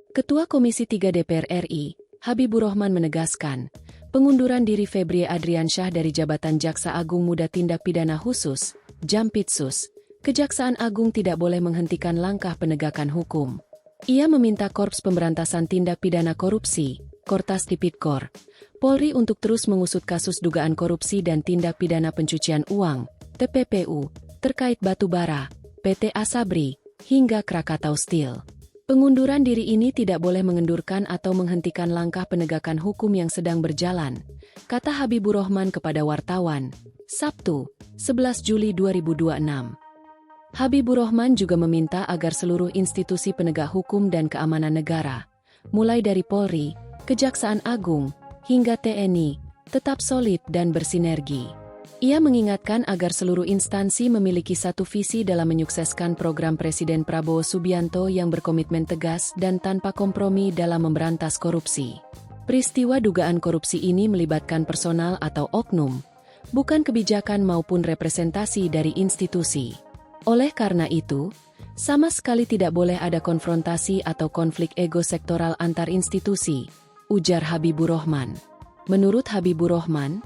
Ketua Komisi 3 DPR RI, Habibur Rahman menegaskan, pengunduran diri Febrie Adriansyah dari jabatan Jaksa Agung Muda Tindak Pidana Khusus, Jampitsus, Kejaksaan Agung tidak boleh menghentikan langkah penegakan hukum. Ia meminta Korps Pemberantasan Tindak Pidana Korupsi, Kortas Tipidkor, Polri untuk terus mengusut kasus dugaan korupsi dan tindak pidana pencucian uang, TPPU, terkait batubara, PT Asabri, hingga Krakatau Steel. Pengunduran diri ini tidak boleh mengendurkan atau menghentikan langkah penegakan hukum yang sedang berjalan, kata Habibur Rahman kepada wartawan, Sabtu, 11 Juli 2026. Habibur Rahman juga meminta agar seluruh institusi penegak hukum dan keamanan negara, mulai dari Polri, Kejaksaan Agung, hingga TNI, tetap solid dan bersinergi. Ia mengingatkan agar seluruh instansi memiliki satu visi dalam menyukseskan program Presiden Prabowo Subianto yang berkomitmen tegas dan tanpa kompromi dalam memberantas korupsi. Peristiwa dugaan korupsi ini melibatkan personal atau oknum, bukan kebijakan maupun representasi dari institusi. Oleh karena itu, sama sekali tidak boleh ada konfrontasi atau konflik ego sektoral antar institusi, ujar Habibur Rahman. Menurut Habibur Rahman,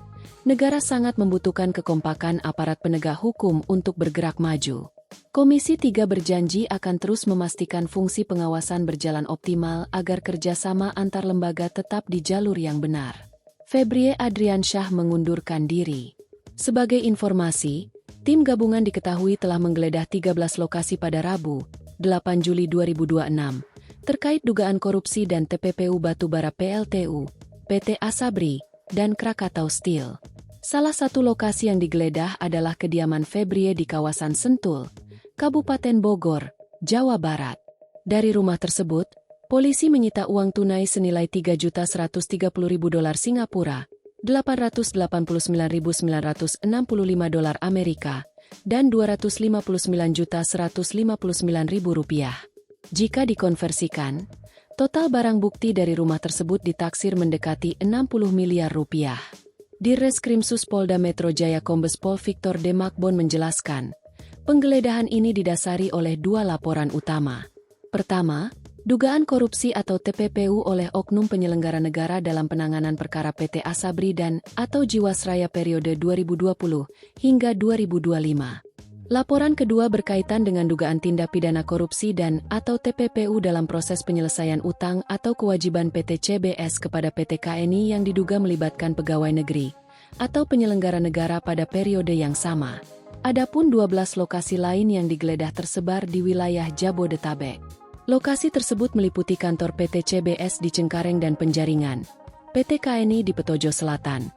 negara sangat membutuhkan kekompakan aparat penegak hukum untuk bergerak maju. Komisi 3 berjanji akan terus memastikan fungsi pengawasan berjalan optimal agar kerjasama antar lembaga tetap di jalur yang benar. Febrie Adriansyah mengundurkan diri. Sebagai informasi, tim gabungan diketahui telah menggeledah 13 lokasi pada Rabu, 8 Juli 2026, terkait dugaan korupsi dan TPPU batubara PLTU, PT Asabri, dan Krakatau Steel. Salah satu lokasi yang digeledah adalah kediaman Febrie di kawasan Sentul, Kabupaten Bogor, Jawa Barat. Dari rumah tersebut, polisi menyita uang tunai senilai $3.130.000 Singapura, $889.965 Amerika, dan $259.159.000. Jika dikonversikan, total barang bukti dari rumah tersebut ditaksir mendekati 60 miliar rupiah. Dirreskrimsus Polda Metro Jaya Kombes Pol Victor D. Makbon menjelaskan, penggeledahan ini didasari oleh dua laporan utama. Pertama, dugaan korupsi atau TPPU oleh oknum penyelenggara negara dalam penanganan perkara PT Asabri dan atau Jiwasraya periode 2020 hingga 2025. Laporan kedua berkaitan dengan dugaan tindak pidana korupsi dan atau TPPU dalam proses penyelesaian utang atau kewajiban PT CBS kepada PT KNI yang diduga melibatkan pegawai negeri atau penyelenggara negara pada periode yang sama. Adapun 12 lokasi lain yang digeledah tersebar di wilayah Jabodetabek. Lokasi tersebut meliputi kantor PT CBS di Cengkareng dan Penjaringan, PT KNI di Petojo Selatan,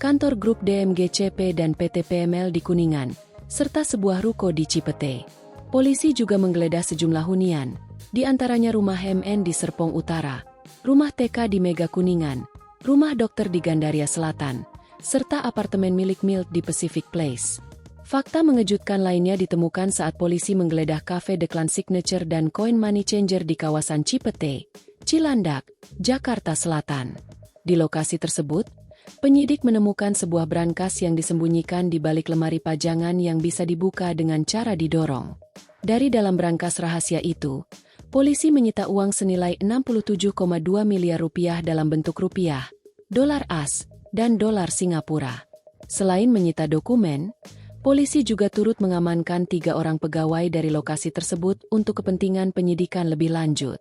kantor grup DMGCP dan PT PML di Kuningan, serta sebuah ruko di Cipete. Polisi juga menggeledah sejumlah hunian, di antaranya rumah MN di Serpong Utara, rumah TK di Mega Kuningan, rumah dokter di Gandaria Selatan, serta apartemen milik Milt di Pacific Place. Fakta mengejutkan lainnya ditemukan saat polisi menggeledah Cafe Declan Signature dan Coin Money Changer di kawasan Cipete, Cilandak, Jakarta Selatan. Di lokasi tersebut, penyidik menemukan sebuah brankas yang disembunyikan di balik lemari pajangan yang bisa dibuka dengan cara didorong. Dari dalam brankas rahasia itu, polisi menyita uang senilai 67,2 miliar rupiah dalam bentuk rupiah, dolar AS, dan dolar Singapura. Selain menyita dokumen, polisi juga turut mengamankan 3 orang pegawai dari lokasi tersebut untuk kepentingan penyidikan lebih lanjut.